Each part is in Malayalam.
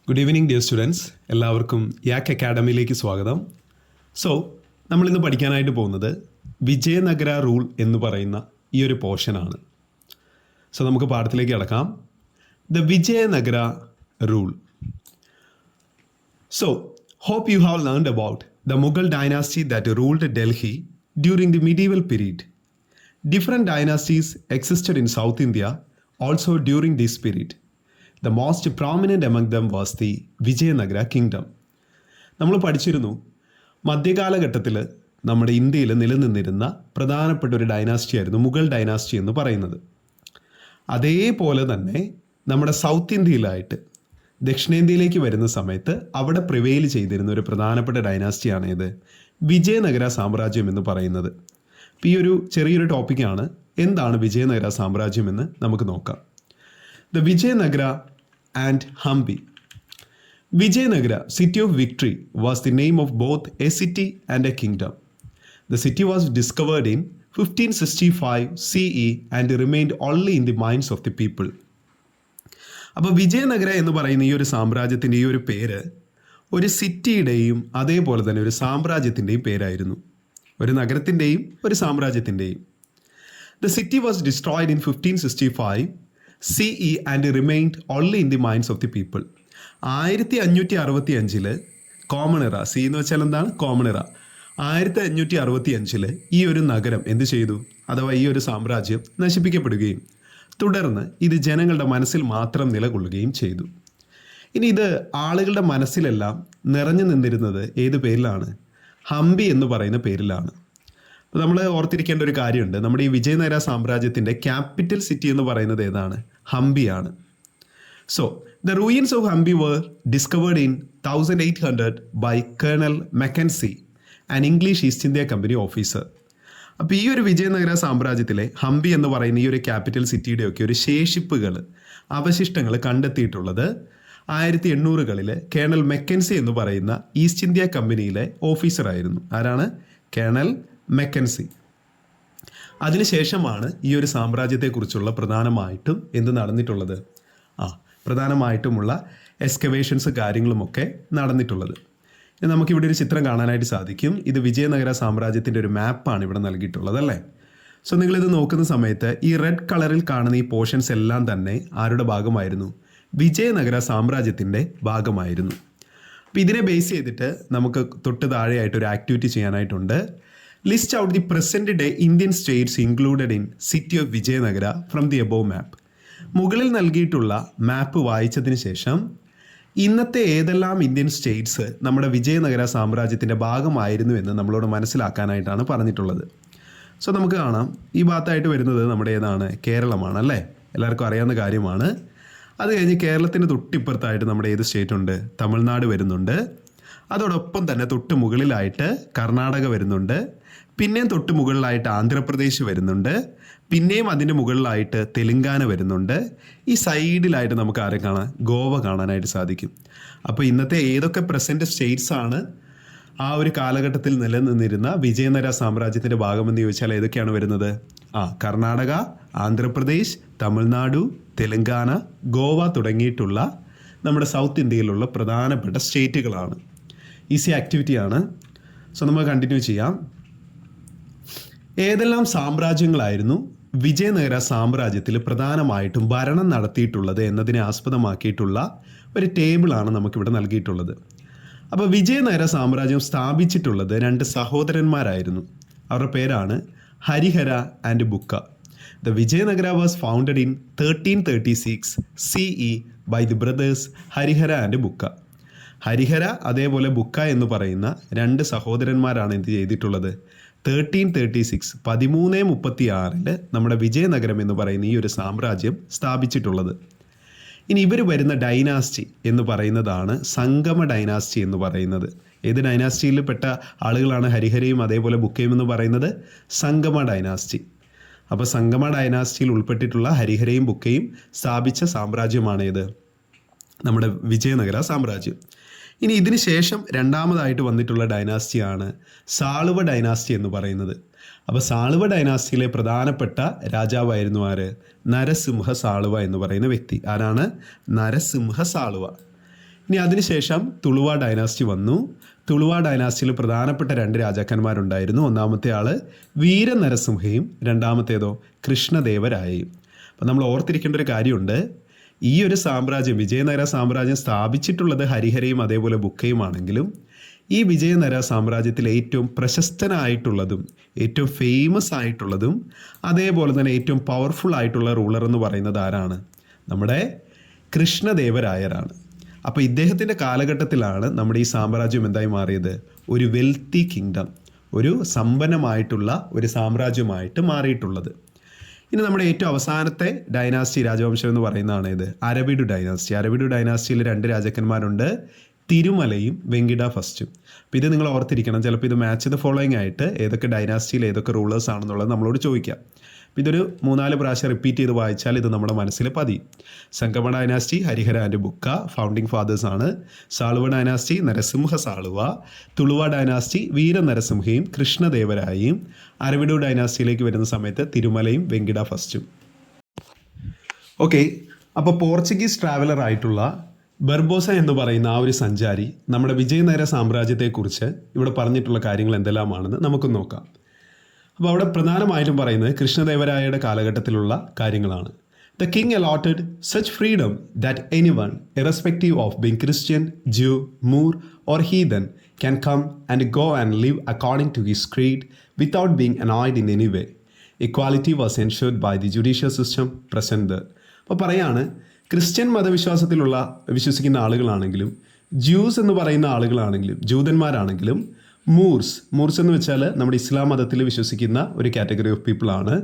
ഗുഡ് ഈവനിങ് ഡിയർ സ്റ്റുഡൻസ്, എല്ലാവർക്കും യാക്ക് അക്കാഡമിയിലേക്ക് സ്വാഗതം. സോ നമ്മളിന്ന് പഠിക്കാനായിട്ട് പോകുന്നത് വിജയനഗര റൂൾ എന്ന് പറയുന്ന ഈ ഒരു പോർഷനാണ്. സോ നമുക്ക് പാഠത്തിലേക്ക് കടക്കാം. The Vijayanagara rule. So hope you have learned about the Mughal dynasty that ruled Delhi during the medieval period. Different dynasties existed in South India also during this period. The most prominent among them was the Vijayanagara kingdom. നമ്മൾ പഠിച്ചിരുന്നു മധ്യകാലഘട്ടത്തിൽ നമ്മുടെ ഇന്ത്യയിൽ നിലനിന്നിരുന്ന പ്രധാനപ്പെട്ട ഒരു ഡൈനാസ്റ്റി ആയിരുന്നു മുഗൾ ഡൈനാസ്റ്റി എന്ന് പറയുന്നത്. അതേപോലെ തന്നെ നമ്മുടെ സൗത്ത് ഇന്ത്യയിലായിട്ട് ദക്ഷിണേന്ത്യയിലേക്ക് വരുന്ന സമയത്ത് അവിടെ പ്രിവെയിൽ ചെയ്തിരുന്ന ഒരു പ്രധാനപ്പെട്ട ഡൈനാസ്റ്റിയാണ് ഇത് വിജയനഗര സാമ്രാജ്യം എന്ന് പറയുന്നത്. അപ്പോൾ ഈ ഒരു ചെറിയൊരു ടോപ്പിക്കാണ്, എന്താണ് വിജയനഗര സാമ്രാജ്യം എന്ന് നമുക്ക് നോക്കാം. The Vijayanagara and Hampi. Vijayanagara, city of victory, was the name of both a city and a kingdom. The city was discovered in 1565 CE and remained only in the minds of the people. അപ്പോൾ വിജയനഗര എന്ന് പറയുന്ന ഈ ഒരു സാമ്രാജ്യത്തിൻ്റെ ഈ ഒരു പേര് ഒരു സിറ്റിയുടെയും അതേപോലെ തന്നെ ഒരു സാമ്രാജ്യത്തിൻ്റെയും പേരായിരുന്നു, ഒരു നഗരത്തിൻ്റെയും ഒരു സാമ്രാജ്യത്തിൻ്റെയും. The city was destroyed in 1565 CE and remained only in the minds of the people. 1565 common era, C എന്ന് വെച്ചാൽ എന്താണ്? കോമൺ എറ. 1565 ഈ ഒരു നഗരം എന്ത് ചെയ്തു, അഥവാ ഈ ഒരു സാമ്രാജ്യം നശിപ്പിക്കപ്പെടുകയും തുടർന്ന് ഇത് ജനങ്ങളുടെ മനസ്സിൽ മാത്രം നിലകൊള്ളുകയും ചെയ്തു. ഇനി ഇത് ആളുകളുടെ മനസ്സിലെല്ലാം നിറഞ്ഞു നിന്നിരുന്നത് ഏത് പേരിലാണ്? ഹംപി എന്ന് പറയുന്ന പേരിലാണ്. അപ്പോൾ നമ്മൾ ഓർത്തിരിക്കേണ്ട ഒരു കാര്യമുണ്ട്, നമ്മുടെ ഈ വിജയനഗര സാമ്രാജ്യത്തിൻ്റെ ക്യാപിറ്റൽ സിറ്റി എന്ന് പറയുന്നത് ഏതാണ്? ഹംപിയാണ്. So the ruins of Hampi were discovered in 1800 by colonel Mackenzie, an English East India Company officer. അപ്പോൾ ഈ ഒരു വിജയനഗര സാമ്രാജ്യത്തിലെ ഹംപി എന്ന് പറയുന്ന ഈ ഒരു ക്യാപിറ്റൽ സിറ്റിയുടെയൊക്കെ ഒരു ശേഷിപ്പുകൾ, അവശിഷ്ടങ്ങൾ കണ്ടെത്തിയിട്ടുള്ളത് 1800-കളിൽ കേണൽ മെക്കൻസി എന്ന് പറയുന്ന ഈസ്റ്റ് ഇന്ത്യ കമ്പനിയിലെ ഓഫീസറായിരുന്നു. ആരാണ്? Colonel McKinsey. അതിനുശേഷമാണ് ഈ ഒരു സാമ്രാജ്യത്തെക്കുറിച്ചുള്ള പ്രധാനമായിട്ടും എന്ത് നടന്നിട്ടുള്ളത്? പ്രധാനമായിട്ടുമുള്ള എക്സ്കവേഷൻസ് കാര്യങ്ങളുമൊക്കെ നടന്നിട്ടുള്ളത്. നമുക്കിവിടെ ഒരു ചിത്രം കാണാനായിട്ട് സാധിക്കും. ഇത് വിജയനഗര സാമ്രാജ്യത്തിൻ്റെ ഒരു മാപ്പാണ് ഇവിടെ നൽകിയിട്ടുള്ളത്, അല്ലേ? സോ നിങ്ങളിത് നോക്കുന്ന സമയത്ത് ഈ റെഡ് കളറിൽ കാണുന്ന ഈ പോർഷൻസ് എല്ലാം തന്നെ ആരുടെ ഭാഗമായിരുന്നു? വിജയനഗര സാമ്രാജ്യത്തിൻ്റെ ഭാഗമായിരുന്നു. അപ്പോൾ ഇതിനെ ബേസ് ചെയ്തിട്ട് നമുക്ക് തൊട്ട് താഴെയായിട്ട് ഒരു ആക്ടിവിറ്റി ചെയ്യാനായിട്ടുണ്ട്. List out the present day Indian states included in city of Vijayanagara from the above map. മുകളിൽ നൽകിയിട്ടുള്ള മാപ്പ് വായിച്ചതിന് ശേഷം ഇന്നത്തെ ഏതെല്ലാം ഇന്ത്യൻ സ്റ്റേറ്റ്സ് നമ്മുടെ വിജയനഗര സാമ്രാജ്യത്തിൻ്റെ ഭാഗമായിരുന്നു എന്ന് നമ്മളോട് മനസ്സിലാക്കാനായിട്ടാണ് പറഞ്ഞിട്ടുള്ളത്. സോ നമുക്ക് കാണാം, ഈ ഭാഗത്തായിട്ട് വരുന്നത് നമ്മുടെ ഏതാണ്? കേരളമാണ്, അല്ലേ? എല്ലാവർക്കും അറിയാവുന്ന കാര്യമാണ്. അത് കഴിഞ്ഞ് കേരളത്തിന് തൊട്ടിപ്പുറത്തായിട്ട് നമ്മുടെ ഏത് സ്റ്റേറ്റ് ഉണ്ട്? തമിഴ്നാട് വരുന്നുണ്ട്. അതോടൊപ്പം തന്നെ തൊട്ട് മുകളിലായിട്ട് കർണാടക വരുന്നുണ്ട്. പിന്നെയും തൊട്ട് മുകളിലായിട്ട് ആന്ധ്രാപ്രദേശ് വരുന്നുണ്ട്. പിന്നെയും അതിൻ്റെ മുകളിലായിട്ട് തെലുങ്കാന വരുന്നുണ്ട്. ഈ സൈഡിലായിട്ട് നമുക്ക് ആരെ കാണാം? ഗോവ കാണാനായിട്ട് സാധിക്കും. അപ്പോൾ ഇന്നത്തെ ഏതൊക്കെ പ്രസൻറ്റ് സ്റ്റേറ്റ്സ് ആണ് ആ ഒരു കാലഘട്ടത്തിൽ നിലനിന്നിരുന്ന വിജയനഗര സാമ്രാജ്യത്തിൻ്റെ ഭാഗമെന്ന് ചോദിച്ചാൽ ഏതൊക്കെയാണ് വരുന്നത്? കർണാടക, ആന്ധ്രാപ്രദേശ്, തമിഴ്നാടു, തെലുങ്കാന, ഗോവ തുടങ്ങിയിട്ടുള്ള നമ്മുടെ സൗത്ത് ഇന്ത്യയിലുള്ള പ്രധാനപ്പെട്ട സ്റ്റേറ്റുകളാണ്. ഈസി ആക്ടിവിറ്റിയാണ്. സോ നമ്മൾ കണ്ടിന്യൂ ചെയ്യാം. ഏതെല്ലാം സാമ്രാജ്യങ്ങളായിരുന്നു വിജയനഗര സാമ്രാജ്യത്തിൽ പ്രധാനമായിട്ടും ഭരണം നടത്തിയിട്ടുള്ളത് എന്നതിനെ ആസ്പദമാക്കിയിട്ടുള്ള ഒരു ടേബിളാണ് നമുക്കിവിടെ നൽകിയിട്ടുള്ളത്. അപ്പോൾ വിജയനഗര സാമ്രാജ്യം സ്ഥാപിച്ചിട്ടുള്ളത് 2 സഹോദരന്മാരായിരുന്നു. അവരുടെ പേരാണ് Harihara and Bukka. The Vijayanagara was founded in 1336 CE by the brothers Harihara and Bukka. Harihara അതേപോലെ ബുക്ക എന്ന് പറയുന്ന 2 സഹോദരന്മാരാണ് എന്ത് ചെയ്തിട്ടുള്ളത്? 1336 1336 നമ്മുടെ വിജയനഗരം എന്ന് പറയുന്ന ഈ ഒരു സാമ്രാജ്യം സ്ഥാപിച്ചിട്ടുള്ളത്. ഇനി ഇവർ വരുന്ന ഡൈനാസ്റ്റി എന്ന് പറയുന്നതാണ് സംഗമ ഡൈനാസ്റ്റി എന്ന് പറയുന്നത്. ഏത് ഡൈനാസ്റ്റിയിൽ പെട്ട ആളുകളാണ് ഹരിഹരയും അതേപോലെ ബുക്കയും എന്ന് പറയുന്നത്? സംഗമ ഡൈനാസ്റ്റി. അപ്പോൾ സംഗമ ഡൈനാസ്റ്റിയിൽ ഉൾപ്പെട്ടിട്ടുള്ള ഹരിഹരയും ബുക്കയും സ്ഥാപിച്ച സാമ്രാജ്യമാണ് ഇത് നമ്മുടെ വിജയനഗര സാമ്രാജ്യം. ഇനി ഇതിന് ശേഷം രണ്ടാമതായിട്ട് വന്നിട്ടുള്ള ഡൈനാസ്റ്റിയാണ് സാളുവ ഡൈനാസ്റ്റി എന്ന് പറയുന്നത്. അപ്പോൾ സാളുവ ഡൈനാസ്റ്റിയിലെ പ്രധാനപ്പെട്ട രാജാവായിരുന്നു ആര്? നരസിംഹ സാളുവ എന്ന് പറയുന്ന വ്യക്തി. ആരാണ്? നരസിംഹ സാളുവ. ഇനി അതിനുശേഷം തുളുവ ഡൈനാസ്റ്റി വന്നു. തുളുവ ഡൈനാസ്റ്റിയിൽ പ്രധാനപ്പെട്ട 2 രാജാക്കന്മാരുണ്ടായിരുന്നു. ഒന്നാമത്തെ ആൾ വീരനരസിംഹയും രണ്ടാമത്തേതോ കൃഷ്ണദേവരായയും. അപ്പം നമ്മൾ ഓർത്തിരിക്കേണ്ട ഒരു കാര്യമുണ്ട്, ഈ ഒരു സാമ്രാജ്യം വിജയനഗര സാമ്രാജ്യം സ്ഥാപിച്ചിട്ടുള്ളത് ഹരിഹരയും അതേപോലെ ബുക്കയുമാണെങ്കിലും ഈ വിജയനഗര സാമ്രാജ്യത്തിൽ ഏറ്റവും പ്രശസ്തനായിട്ടുള്ളതും ഏറ്റവും ഫേമസ് ആയിട്ടുള്ളതും അതേപോലെ തന്നെ ഏറ്റവും പവർഫുൾ ആയിട്ടുള്ള റൂളർ എന്ന് പറയുന്നത് ആരാണ്? നമ്മുടെ കൃഷ്ണദേവരായരാണ്. അപ്പോൾ ഇദ്ദേഹത്തിൻ്റെ കാലഘട്ടത്തിലാണ് നമ്മുടെ ഈ സാമ്രാജ്യം എന്തായി മാറിയത്? ഒരു വെൽത്തി കിങ്ഡം, ഒരു സമ്പന്നമായിട്ടുള്ള ഒരു സാമ്രാജ്യമായിട്ട് മാറിയിട്ടുള്ളത്. ഇനി നമ്മുടെ ഏറ്റവും അവസാനത്തെ ഡൈനാസ്റ്റി രാജവംശം എന്ന് പറയുന്നതാണ് ഇത് അരവിഡു ഡൈനാസ്റ്റി. അരവിഡു ഡൈനാസ്റ്റിയിൽ 2 രാജാക്കന്മാരുണ്ട്, തിരുമലയും വെങ്കിട ഫസ്റ്റും. അപ്പോൾ ഇത് നിങ്ങൾ ഓർത്തിരിക്കണം. ചിലപ്പോൾ ഇത് മാച്ച് ദ ഫോളോയിങ് ആയിട്ട് ഏതൊക്കെ ഡൈനാസ്റ്റിയിൽ ഏതൊക്കെ റൂളേഴ്സ് ആണെന്നുള്ളത് നമ്മളോട് ചോദിക്കാം. അപ്പോൾ ഇതൊരു 3-4 പ്രാവശ്യം റിപ്പീറ്റ് ചെയ്ത് വായിച്ചാൽ ഇത് നമ്മുടെ മനസ്സിൽ പതിയും. സംഗമ ഡൈനാസ്റ്റി ഹരിഹര ആൻഡ് ബുക്ക ഫൗണ്ടിങ് ഫാദേഴ്സ് ആണ്. സാളുവ ഡൈനാസ്റ്റി നരസിംഹ സാളുവ. തുളുവ ഡൈനാസ്റ്റി വീരനരസിംഹയും കൃഷ്ണദേവരായയും. അരവിഡു ഡൈനാസ്റ്റിയിലേക്ക് വരുന്ന സമയത്ത് തിരുമലയും വെങ്കിട ഫസ്റ്റും. ഓക്കെ, അപ്പോൾ പോർച്ചുഗീസ് ട്രാവലർ ആയിട്ടുള്ള ബർബോസ എന്ന് പറയുന്ന ആ ഒരു സഞ്ചാരി നമ്മുടെ വിജയനഗര സാമ്രാജ്യത്തെക്കുറിച്ച് ഇവിടെ പറഞ്ഞിട്ടുള്ള കാര്യങ്ങൾ എന്തെല്ലാമാണെന്ന് നമുക്ക് നോക്കാം. അപ്പോൾ അവിടെ പ്രധാനമായിട്ടും പറയുന്നത് കൃഷ്ണദേവരായയുടെ കാലഘട്ടത്തിലുള്ള കാര്യങ്ങളാണ്. The king allotted such freedom that any one irrespective of being Christian, Jew, Moor or heathen can come and go and live according to his creed without being annoyed in any way. Equality was ensured by the judicial system present. അപ്പോൾ പറയാണ്, ക്രിസ്ത്യൻ വിശ്വസിക്കുന്ന ആളുകളാണെങ്കിലും ജ്യൂസ് എന്ന് പറയുന്ന ആളുകളാണെങ്കിലും ജൂതന്മാരാണെങ്കിലും മൂർസ് എന്ന് വെച്ചാൽ നമ്മുടെ ഇസ്ലാം മതത്തിൽ വിശ്വസിക്കുന്ന ഒരു കാറ്റഗറി ഓഫ് പീപ്പിൾ ആണ്.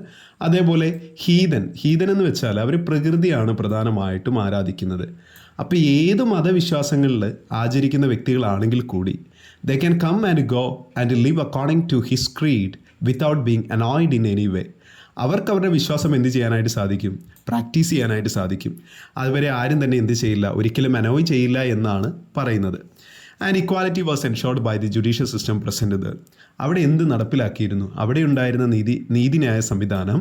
അതേപോലെ ഹീതൻ എന്ന് വെച്ചാൽ അവർ പ്രകൃതിയാണ് പ്രധാനമായിട്ടും ആരാധിക്കുന്നത്. അപ്പോൾ ഏത് മതവിശ്വാസങ്ങളിൽ ആചരിക്കുന്ന വ്യക്തികളാണെങ്കിൽ കൂടി they can come and go and live according to his creed without being annoyed in any way. അവർക്ക് അവരുടെ വിശ്വാസം എന്ത് ചെയ്യാനായിട്ട് സാധിക്കും? പ്രാക്ടീസ് ചെയ്യാനായിട്ട് സാധിക്കും. അതുവരെ ആരും തന്നെ എന്ത് ചെയ്യില്ല, ഒരിക്കലും അനോയ് ചെയ്യില്ല എന്നാണ് പറയുന്നത്. And equality was ensured by the judicial system present. അവിടെ എന്ത് നടപ്പിലാക്കിയിരുന്നു? അവിടെ ഉണ്ടായിരുന്ന നീതിന്യായ സംവിധാനം,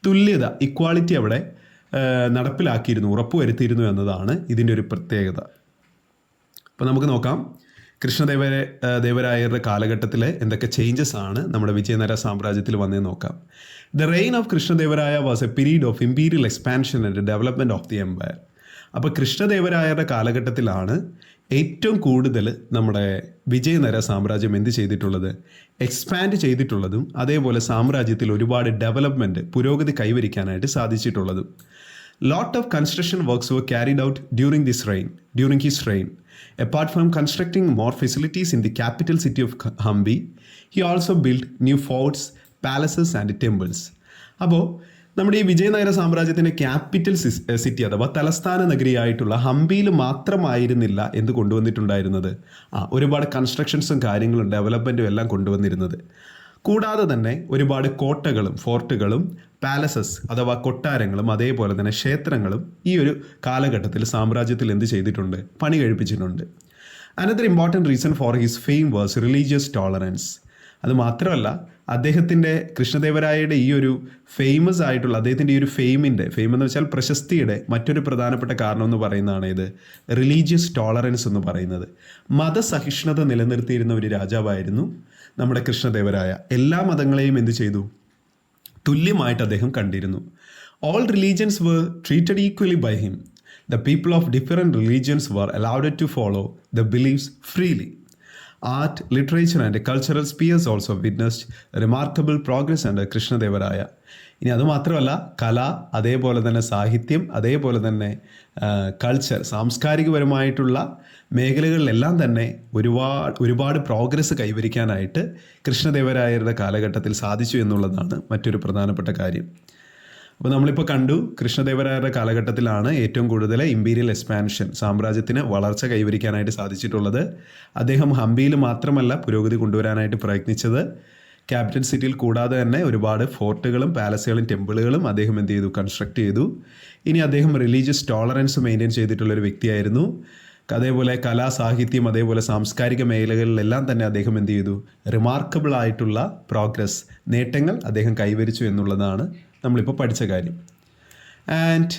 തുല്യത, ഇക്വാലിറ്റി അവിടെ നടപ്പിലാക്കിയിരുന്നു, ഉറപ്പുവരുത്തിയിരുന്നു എന്നതാണ് ഇതിൻ്റെ ഒരു പ്രത്യേകത. അപ്പോൾ നമുക്ക് നോക്കാം കൃഷ്ണദേവരായരുടെ കാലഘട്ടത്തിൽ എന്തൊക്കെ ചേഞ്ചസ് ആണ് നമ്മുടെ വിജയനഗര സാമ്രാജ്യത്തിൽ വന്നതെന്ന് നോക്കാം. The reign of Krishnadevaraya was a period of imperial expansion and development of the empire. അപ്പോൾ കൃഷ്ണദേവരായരുടെ കാലഘട്ടത്തിലാണ് ഏറ്റവും കൂടുതൽ നമ്മുടെ വിജയനഗര സാമ്രാജ്യം എന്ത് ചെയ്തിട്ടുള്ളത്? എക്സ്പാൻഡ് ചെയ്തിട്ടുള്ളതും അതേപോലെ സാമ്രാജ്യത്തിൽ ഒരുപാട് ഡെവലപ്മെൻറ്റ്, പുരോഗതി കൈവരിക്കാനായിട്ട് സാധിച്ചിട്ടുള്ളതും. Lot of construction works were carried out during his reign. Apart from constructing more facilities in the capital city of Hampi, he also built new forts, palaces and temples. അപ്പോൾ നമ്മുടെ ഈ വിജയനഗര സാമ്രാജ്യത്തിൻ്റെ ക്യാപിറ്റൽ സിറ്റി അഥവാ തലസ്ഥാന നഗരിയായിട്ടുള്ള ഹംപിയിൽ മാത്രമായിരുന്നില്ല എന്ത് കൊണ്ടുവന്നിട്ടുണ്ടായിരുന്നത്? ഒരുപാട് കൺസ്ട്രക്ഷൻസും കാര്യങ്ങളും ഡെവലപ്മെൻറ്റും എല്ലാം കൊണ്ടുവന്നിരുന്നത്. കൂടാതെ തന്നെ ഒരുപാട് കോട്ടകളും ഫോർട്ടുകളും പാലസസ് അഥവാ കൊട്ടാരങ്ങളും അതേപോലെ തന്നെ ക്ഷേത്രങ്ങളും ഈ ഒരു കാലഘട്ടത്തിൽ സാമ്രാജ്യത്തിൽ എന്ത് ചെയ്തിട്ടുണ്ട്? പണി കഴിപ്പിച്ചിട്ടുണ്ട്. Another important reason for his fame was religious tolerance. അത് മാത്രമല്ല, അദ്ദേഹത്തിൻ്റെ കൃഷ്ണദേവരായയുടെ ഈ ഒരു ഫേമസ് ആയിട്ടുള്ള അദ്ദേഹത്തിൻ്റെ ഈ ഒരു ഫെയിം എന്ന് വെച്ചാൽ പ്രശസ്തിയുടെ മറ്റൊരു പ്രധാനപ്പെട്ട കാരണം എന്ന് പറയുന്നതാണ് ഇത് റിലീജിയസ് ടോളറൻസ് എന്ന് പറയുന്നത്. മതസഹിഷ്ണുത നിലനിർത്തിയിരുന്ന ഒരു രാജാവായിരുന്നു നമ്മുടെ കൃഷ്ണദേവരായ. എല്ലാ മതങ്ങളെയും എന്ത് ചെയ്തു? തുല്യമായിട്ട് അദ്ദേഹം കണ്ടിരുന്നു. All religions were treated equally by him. The people of different religions were allowed to follow the beliefs freely. Art, literature and cultural spheres also witnessed remarkable progress under Krishnadevaraya. ഇനി അതുമാത്രമല്ല, കല, അതേപോലെ തന്നെ സാഹിത്യം, അതേപോലെ തന്നെ കൾച്ചർ, സാംസ്കാരികപരമായിട്ടുള്ള മേഖലകളിലെല്ലാം തന്നെ ഒരുപാട് പ്രോഗ്രസ് കൈവരിക്കാനായിട്ട് കൃഷ്ണദേവരായരുടെ കാലഘട്ടത്തിൽ സാധിച്ചു എന്നുള്ളതാണ് മറ്റൊരു പ്രധാനപ്പെട്ട കാര്യം. അപ്പോൾ നമ്മളിപ്പോൾ കണ്ടു, കൃഷ്ണദേവരായരുടെ കാലഘട്ടത്തിലാണ് ഏറ്റവും കൂടുതൽ ഇമ്പീരിയൽ എക്സ്പാൻഷൻ, സാമ്രാജ്യത്തിന് വളർച്ച കൈവരിക്കാനായിട്ട് സാധിച്ചിട്ടുള്ളത്. അദ്ദേഹം ഹംപിയിൽ മാത്രമല്ല പുരോഗതി കൊണ്ടുവരാനായിട്ട് പ്രയത്നിച്ചത്, ക്യാപിറ്റൽ സിറ്റിയിൽ കൂടാതെ തന്നെ ഒരുപാട് ഫോർട്ടുകളും പാലസുകളും ടെമ്പിളുകളും അദ്ദേഹം എന്ത് ചെയ്തു? കൺസ്ട്രക്ട് ചെയ്തു. ഇനി അദ്ദേഹം റിലീജിയസ് ടോളറൻസ് മെയിൻറ്റെയിൻ ചെയ്തിട്ടുള്ളൊരു വ്യക്തിയായിരുന്നു. അതേപോലെ കലാ, സാഹിത്യം, അതേപോലെ സാംസ്കാരിക മേഖലകളിലെല്ലാം തന്നെ അദ്ദേഹം എന്ത് ചെയ്തു? റിമാർക്കബിൾ ആയിട്ടുള്ള പ്രോഗ്രസ്, നേട്ടങ്ങൾ അദ്ദേഹം കൈവരിച്ചു എന്നുള്ളതാണ് നമ്മളിപ്പോൾ പഠിച്ച കാര്യം. ആൻഡ്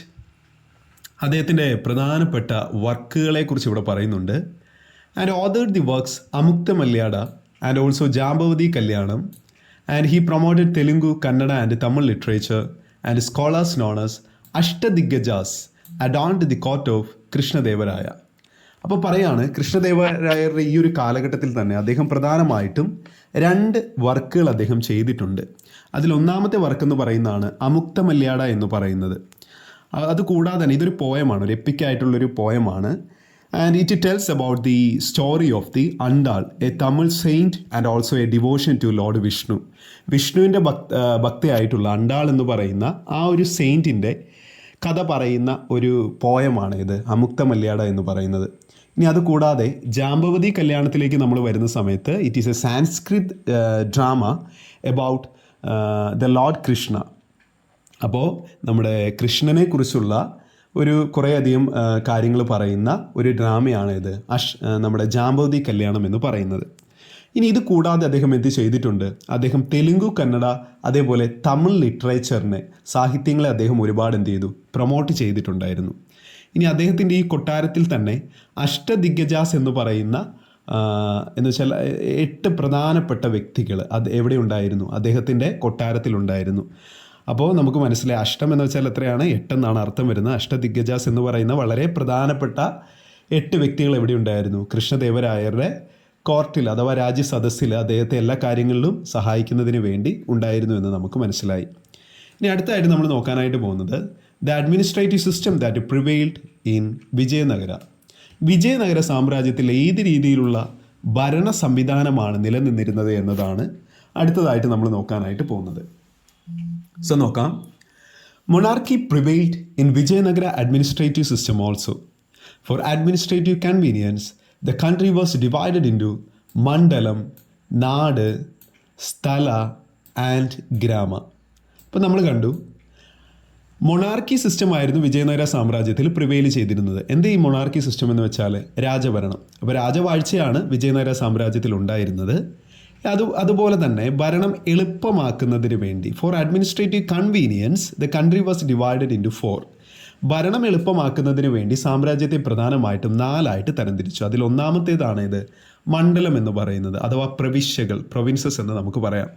അദ്ദേഹത്തിൻ്റെ പ്രധാനപ്പെട്ട വർക്കുകളെക്കുറിച്ച് ഇവിടെ പറയുന്നുണ്ട്. And authored the works Amukta Malyada and also Jambavati Kalyanam. And he promoted Telugu, Kannada and Tamil literature and scholars known as Ashtadiggajas adorned the court of Krishnadevaraya. അപ്പോൾ പറയാണ്, കൃഷ്ണദേവരായരുടെ ഈ ഒരു കാലഘട്ടത്തിൽ തന്നെ അദ്ദേഹം പ്രധാനമായിട്ടും 2 വർക്കുകൾ അദ്ദേഹം ചെയ്തിട്ടുണ്ട്. അതിലൊന്നാമത്തെ വർക്ക് എന്ന് പറയുന്നതാണ് അമുക്ത മല്യാട എന്ന് പറയുന്നത്. അതുകൂടാതെ തന്നെ ഇതൊരു പോയമാണ്, ഒരു എപ്പിക്കായിട്ടുള്ളൊരു പോയമാണ്. And it tells about the story of the Andal, a Tamil saint and also a devotion to Lord Vishnu. വിഷ്ണുവിൻ്റെ ഭക്തിയായിട്ടുള്ള അണ്ടാൾ എന്ന് പറയുന്ന ആ ഒരു സെയിൻറ്റിൻ്റെ കഥ പറയുന്ന ഒരു പോയമാണ് ഇത് അമുക്ത മല്യാട എന്ന് പറയുന്നത്. ഇനി അതുകൂടാതെ ജാമ്പവതി കല്യാണത്തിലേക്ക് നമ്മൾ വരുന്ന സമയത്ത് it is A Sanskrit drama about the Lord Krishna. അപ്പോൾ നമ്മുടെ കൃഷ്ണനെ കുറിച്ചുള്ള ഒരു കുറേയധികം കാര്യങ്ങൾ പറയുന്ന ഒരു ഡ്രാമയാണ് ഇത് നമ്മുടെ ജാമ്പവതി കല്യാണം എന്ന് പറയുന്നത്. ഇനി ഇത് കൂടാതെ അദ്ദേഹം എന്ത് ചെയ്തിട്ടുണ്ട്? അദ്ദേഹം തെലുങ്കു, കന്നഡ അതേപോലെ തമിഴ് ലിറ്ററേച്ചറിനെ, സാഹിത്യങ്ങളെ അദ്ദേഹം ഒരുപാട് എന്ത് ചെയ്തു, പ്രൊമോട്ട് ചെയ്തിട്ടുണ്ടായിരുന്നു. ഇനി അദ്ദേഹത്തിൻ്റെ ഈ കൊട്ടാരത്തിൽ തന്നെ അഷ്ടദിഗ്ഗജാസ് എന്ന് പറയുന്ന എന്ന് വെച്ചാൽ 8 പ്രധാനപ്പെട്ട വ്യക്തികൾ അത് എവിടെ ഉണ്ടായിരുന്നു? അദ്ദേഹത്തിൻ്റെ കൊട്ടാരത്തിലുണ്ടായിരുന്നു. അപ്പോൾ നമുക്ക് മനസ്സിലായി, അഷ്ടം എന്ന് വെച്ചാൽ എത്രയാണ്? 8 എന്നാണ് അർത്ഥം വരുന്നത്. അഷ്ടദിഗ്ഗജാസ് എന്ന് പറയുന്ന വളരെ പ്രധാനപ്പെട്ട 8 വ്യക്തികൾ എവിടെ ഉണ്ടായിരുന്നു? കൃഷ്ണദേവരായരുടെ കോർട്ടിൽ അഥവാ രാജ്യസദസ്സിൽ അദ്ദേഹത്തെ എല്ലാ കാര്യങ്ങളിലും സഹായിക്കുന്നതിന് വേണ്ടി ഉണ്ടായിരുന്നു എന്ന് നമുക്ക് മനസ്സിലായി. ഇനി അടുത്തായിട്ട് നമ്മൾ നോക്കാനായിട്ട് പോകുന്നത് the administrative system that prevailed in Vijayanagara. Vijayanagara സാമ്രാജ്യത്തിൽ ഏത് രീതിയിലുള്ള ഭരണ സംവിധാനമാണ് നിലനിന്നിരുന്നത് എന്നതാണ് അടുത്തതായിട്ട് നമ്മൾ നോക്കാനായിട്ട് പോകുന്നത്. സോ നോക്കാം. Monarchy prevailed in Vijayanagara administrative system also. Four administrative convenience the country was divided into മണ്ഡലം, നാട്, സ്ഥല ആൻഡ് ഗ്രാമ. അപ്പോൾ നമ്മൾ കണ്ടു മൊണാർക്കി സിസ്റ്റം ആയിരുന്നു വിജയനഗര സാമ്രാജ്യത്തിൽ പ്രിവെയിൽ ചെയ്തിരുന്നത്. എന്ത് ഈ മൊണാർക്കി സിസ്റ്റം എന്ന് വെച്ചാൽ രാജഭരണം. അപ്പോൾ രാജവാഴ്ചയാണ് വിജയനഗര സാമ്രാജ്യത്തിൽ ഉണ്ടായിരുന്നത്. അതുപോലെ തന്നെ ഭരണം എളുപ്പമാക്കുന്നതിന് വേണ്ടി four administrative convenience the country was divided into 4. ഭരണം എളുപ്പമാക്കുന്നതിന് വേണ്ടി സാമ്രാജ്യത്തെ പ്രധാനമായിട്ടും 4ആയിട്ട് തരംതിരിച്ചു. അതിലൊന്നാമത്തേതാണ് ഇത് മണ്ഡലം എന്ന് പറയുന്നത്, അഥവാ പ്രവിശ്യകൾ, പ്രൊവിൻസസ് എന്ന് നമുക്ക് പറയാം.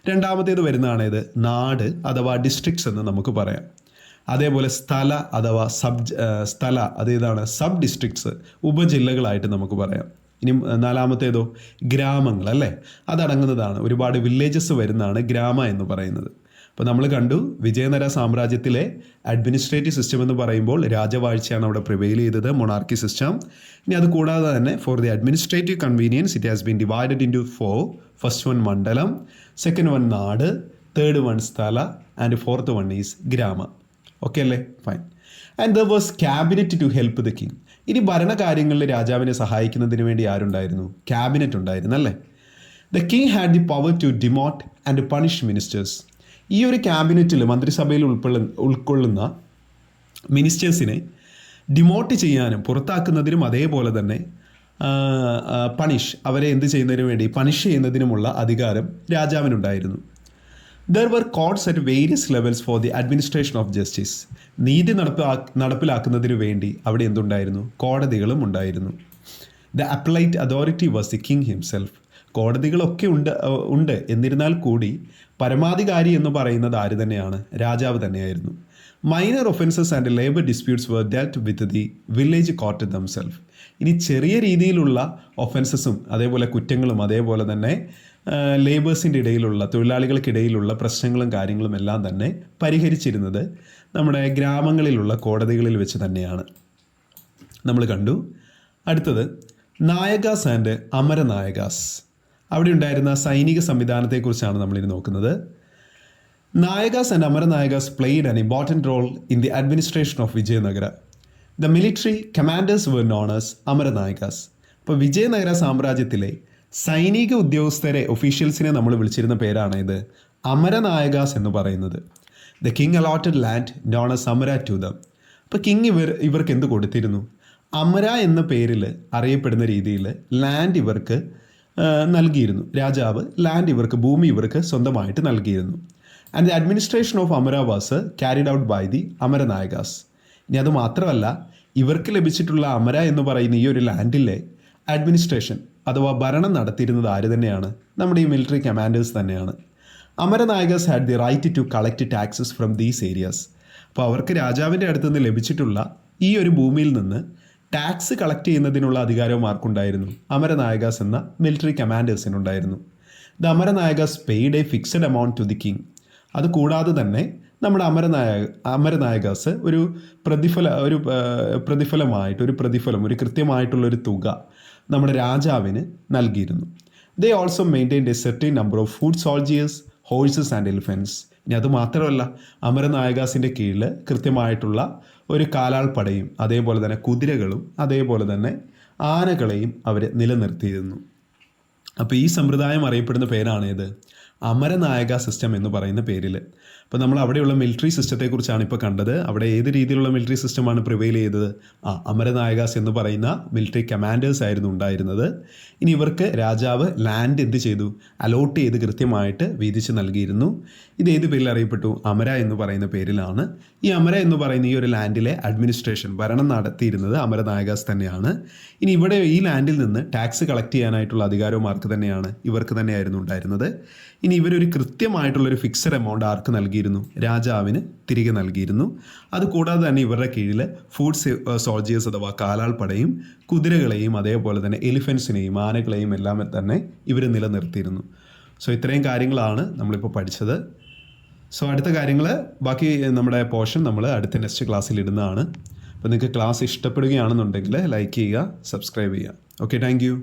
രണ്ടാമത്തേത് വരുന്നതാണ് ഇത് നാട് അഥവാ ഡിസ്ട്രിക്ട്സ് എന്ന് നമുക്ക് പറയാം. അതേപോലെ സ്ഥല അഥവാ സ്ഥല അതേതാണ് സബ് ഡിസ്ട്രിക്ട്സ്, ഉപജില്ലകളായിട്ട് നമുക്ക് പറയാം. ഇനി 4മത്തേതോ ഗ്രാമങ്ങൾ, അല്ലേ? അതടങ്ങുന്നതാണ്, ഒരുപാട് വില്ലേജസ് വരുന്നതാണ് ഗ്രാമ എന്ന് പറയുന്നത്. അപ്പോൾ നമ്മൾ കണ്ടു വിജയനഗര സാമ്രാജ്യത്തിലെ അഡ്മിനിസ്ട്രേറ്റീവ് സിസ്റ്റം എന്ന് പറയുമ്പോൾ രാജവാഴ്ചയാണ് അവിടെ പ്രിവെയിൽ ചെയ്തത്, മൊണാർക്കി സിസ്റ്റം. ഇനി അത് കൂടാതെ തന്നെ for the administrative convenience it has been divided into 4. First one mandalam, second one nadu, third one sthala and fourth one is grama. Okay അല്ലേ? Fine. And there was cabinet to help the king. ഇനി ഭരണകാര്യങ്ങളിൽ രാജാവിനെ സഹായിക്കുന്നതിന് വേണ്ടി ആരുണ്ടായിരുന്നു? ക്യാബിനറ്റ് ഉണ്ടായിരുന്നു, അല്ലേ? The king had the power to demote and punish ministers. ഈ ഒരു ക്യാബിനറ്റിൽ, മന്ത്രിസഭയിൽ ഉൾക്കൊള്ളുന്ന മിനിസ്റ്റേഴ്സിനെ ഡിമോട്ട് ചെയ്യാനും പുറത്താക്കുന്നതിനും അതേപോലെ തന്നെ അവരെ എന്ത് ചെയ്യുന്നതിന് വേണ്ടി പണിഷ് ചെയ്യുന്നതിനുമുള്ള അധികാരം രാജാവിനുണ്ടായിരുന്നു. There were courts at various levels for the administration of justice. നീതി നടപ്പിലാക്കുന്നതിന് വേണ്ടി അവിടെ എന്തുണ്ടായിരുന്നു? കോടതികളും ഉണ്ടായിരുന്നു. The appellate authority was the king himself. കോടതികളൊക്കെ ഉണ്ട് എന്നിരുന്നാൽ കൂടി പരമാധികാരി എന്ന് പറയുന്നത് ആര് തന്നെയാണ്? രാജാവ് തന്നെയായിരുന്നു. Minor offences and labour disputes were dealt with the village court themself. ഇനി ചെറിയ രീതിയിലുള്ള ഒഫൻസസും അതേപോലെ കുറ്റങ്ങളും അതേപോലെ തന്നെ ലേബേഴ്സിൻ്റെ ഇടയിലുള്ള, തൊഴിലാളികൾക്കിടയിലുള്ള പ്രശ്നങ്ങളും കാര്യങ്ങളും എല്ലാം തന്നെ പരിഹരിച്ചിരുന്നത് നമ്മുടെ ഗ്രാമങ്ങളിലുള്ള കോടതികളിൽ വെച്ച് തന്നെയാണ്. നമ്മൾ കണ്ടു. അടുത്തത് നായകാസ് ആൻഡ് അമരനായകാസ്. അവിടെ ഉണ്ടായിരുന്ന സൈനിക സംവിധാനത്തെക്കുറിച്ചാണ് നമ്മളിനി നോക്കുന്നത്. Nayakas and Amaranayakas played an important role in the administration of Vijayanagara. The military commanders were known as Amaranayakas. അപ്പോൾ വിജയനഗര സാമ്രാജ്യത്തിലെ സൈനിക ഉദ്യോഗസ്ഥരെ, ഒഫീഷ്യൽസിനെ നമ്മൾ വിളിച്ചിരുന്ന പേരാണ് ഇത് അമരനായകാസ് എന്ന് പറയുന്നത്. The king allotted land known as amara to them. അപ്പോൾ കിങ് ഇവർക്ക് എന്ത് കൊടുത്തിരുന്നു? അമര എന്ന പേരിൽ അറിയപ്പെടുന്ന രീതിയിൽ ലാൻഡ് ഇവർക്ക് നൽകിയിരുന്നു. രാജാവ് ലാൻഡ് ഇവർക്ക്, ഭൂമി ഇവർക്ക് സ്വന്തമായിട്ട് നൽകിയിരുന്നു. And the administration of amara was carried out by the Amaranayakas. ഇനി അത് മാത്രമല്ല, ഇവർക്ക് ലഭിച്ചിട്ടുള്ള അമര എന്ന് പറയുന്ന ഈ ഒരു ലാൻഡിലെ അഡ്മിനിസ്ട്രേഷൻ അഥവാ ഭരണം നടത്തിയിരുന്നത് ആര് തന്നെയാണ്? നമ്മുടെ ഈ മിലിറ്ററി കമാൻഡേഴ്സ് തന്നെയാണ്. Amara Nayakas had the right to collect taxes from these areas. അപ്പോൾ അവർക്ക് രാജാവിൻ്റെ അടുത്ത് നിന്ന് ലഭിച്ചിട്ടുള്ള ഈ ഒരു ഭൂമിയിൽ നിന്ന് ടാക്സ് കളക്ട് ചെയ്യുന്നതിനുള്ള അധികാരവും ആർക്കുണ്ടായിരുന്നു? അമരനായകാസ് എന്ന മിലിറ്ററി കമാൻഡേഴ്സിനുണ്ടായിരുന്നു. The Amaranayakas paid a fixed amount to the king. അത് കൂടാതെ തന്നെ നമ്മുടെ അമരനായകാസ് ഒരു പ്രതിഫലം ഒരു കൃത്യമായിട്ടുള്ളൊരു തുക നമ്മുടെ രാജാവിന് നൽകിയിരുന്നു. They also maintained A certain number of food soldiers, horses and elephants. ഇനി അത് മാത്രമല്ല, അമരനായകാസിൻ്റെ കീഴിൽ കൃത്യമായിട്ടുള്ള ഒരു കാലാൾപ്പടയും അതേപോലെ തന്നെ കുതിരകളും അതേപോലെ തന്നെ ആനകളെയും അവർ നിലനിർത്തിയിരുന്നു. അപ്പോൾ ഈ സമ്പ്രദായം അറിയപ്പെടുന്ന പേരാണ് ഏത്? അമരനായക സിസ്റ്റം എന്ന് പറയുന്ന പേരിൽ. അപ്പോൾ നമ്മൾ അവിടെയുള്ള മിലിറ്ററി സിസ്റ്റത്തെക്കുറിച്ചാണ് ഇപ്പോൾ കണ്ടത്. അവിടെ ഏത് രീതിയിലുള്ള മിലിറ്ററി സിസ്റ്റമാണ് പ്രിവെയിൽ ചെയ്തത്? അമരനായകാസ് എന്ന് പറയുന്ന മിലിറ്ററി കമാൻഡേഴ്സ് ആയിരുന്നു ഉണ്ടായിരുന്നത്. ഇനി ഇവർക്ക് രാജാവ് ലാൻഡ് എന്ത് ചെയ്തു? അലോട്ട് ചെയ്ത് കൃത്യമായിട്ട് വീതിച്ച് നൽകിയിരുന്നു. ഇത് ഏത് പേരിൽ അറിയപ്പെട്ടു? അമര എന്ന് പറയുന്ന പേരിലാണ്. ഈ അമര എന്ന് പറയുന്ന ഈ ഒരു ലാൻഡിലെ അഡ്മിനിസ്ട്രേഷൻ ഭരണം നടത്തിയിരുന്നത് അമരനായകാസ് തന്നെയാണ്. ഇനി ഇവിടെ ഈ ലാൻഡിൽ നിന്ന് ടാക്സ് കളക്ട് ചെയ്യാനായിട്ടുള്ള അധികാരവും ആർക്ക് തന്നെയാണ്? ഇവർക്ക് തന്നെയായിരുന്നു ഉണ്ടായിരുന്നത്. ഇനി ഇവരൊരു കൃത്യമായിട്ടുള്ളൊരു ഫിക്സഡ് എമൗണ്ട് ആർക്ക് നൽകിയിരുന്നു? രാജാവിന് തിരികെ നൽകിയിരുന്നു. അതുകൂടാതെ തന്നെ ഇവരുടെ കീഴിൽ ഫുഡ് സോൾജിയേഴ്സ് അഥവാ കാലാൾപ്പടയും കുതിരകളെയും അതേപോലെ തന്നെ എലിഫൻസിനെയും ആനകളെയും എല്ലാം തന്നെ ഇവർ നിലനിർത്തിയിരുന്നു. സോ ഇത്രയും കാര്യങ്ങളാണ് നമ്മളിപ്പോൾ പഠിച്ചത്. സോ അടുത്ത കാര്യങ്ങൾ ബാക്കി നമ്മുടെ പോർഷൻ നമ്മൾ അടുത്ത നെക്സ്റ്റ് ക്ലാസ്സിൽ ഇടുന്നതാണ്. അപ്പോൾ നിങ്ങൾക്ക് ക്ലാസ് ഇഷ്ടപ്പെടുകയാണെന്നുണ്ടെങ്കിൽ ലൈക്ക് ചെയ്യുക, സബ്സ്ക്രൈബ് ചെയ്യുക. Okay, thank you.